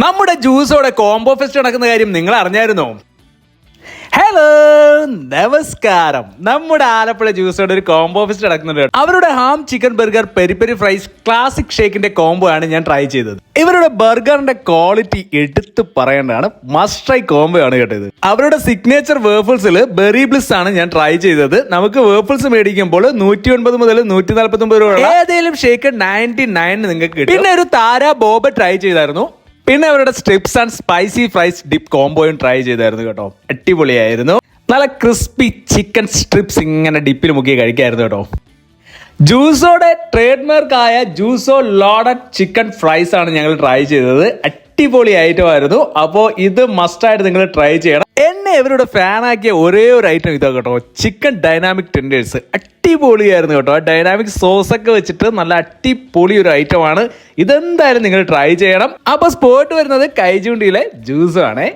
നമ്മുടെ ജ്യൂസോടെ combo fest നടക്കുന്ന കാര്യം നിങ്ങൾ അറിഞ്ഞായിരുന്നോ? ഹലോ, നമസ്കാരം. നമ്മുടെ ആലപ്പുഴ ജ്യൂസോടെ ഒരു കോംബോ ഫെസ്റ്റ് നടക്കുന്നുണ്ട്. അവരുടെ ham chicken burger peri peri fries classic ഷേക്കിന്റെ കോംബോ ആണ് ഞാൻ ട്രൈ ചെയ്തത്. ഇവരുടെ ബർഗറിന്റെ ക്വാളിറ്റി എടുത്ത് പറയേണ്ടതാണ്. മസ്റ്റ് ട്രൈ കോംബോ ആണ് കേട്ടത്. അവരുടെ സിഗ്നേച്ചർ വേഫിൾസിൽ ബെറി ബ്ലിസ് ആണ് ഞാൻ ട്രൈ ചെയ്തത്. നമുക്ക് വേഫിൾസ് മേടിക്കുമ്പോൾ 190 മുതൽ 149 രൂപ ഏതെങ്കിലും ഷേക്ക് 99 നിങ്ങൾക്ക് കിട്ടും. പിന്നെ ഒരു താര ബോബ ട്രൈ ചെയ്തായിരുന്നു. പിന്നെ അവരുടെ strips and spicy fries dip കോംബോയും ട്രൈ ചെയ്തായിരുന്നു കേട്ടോ. അടിപൊളിയായിരുന്നു. നല്ല ക്രിസ്പി ചിക്കൻ സ്ട്രിപ്സ് ഇങ്ങനെ ഡിപ്പിൽ മുക്കി കഴിക്കായിരുന്നു കേട്ടോ. ജ്യൂസോടെ ട്രേഡ് മാർക്ക് ആയ ജ്യൂസോ ലോഡഡ് ചിക്കൻ ഫ്രൈസ് ആണ് ഞങ്ങൾ ട്രൈ ചെയ്തത്. അടിപൊളി ഐറ്റം ആയിരുന്നു. അപ്പോൾ ഇത് മസ്റ്റായിട്ട് നിങ്ങൾ ട്രൈ ചെയ്യണം. എന്നെ ഇവരുടെ ഫാനാക്കിയ ഒരേ ഒരു ഐറ്റം ഇതാ കേട്ടോ, ചിക്കൻ ഡൈനാമിക് ടെൻഡേഴ്സ്. അടിപൊളിയായിരുന്നു കേട്ടോ. ഡൈനാമിക് സോസ് ഒക്കെ വെച്ചിട്ട് നല്ല അടിപൊളി ഒരു ഐറ്റം ആണ്. ഇതെന്തായാലും നിങ്ങൾ ട്രൈ ചെയ്യണം. അപ്പൊ സ്പോട്ട് വരുന്നത് കൈചൂണ്ടിയിലെ ജ്യൂസ് ആണേ.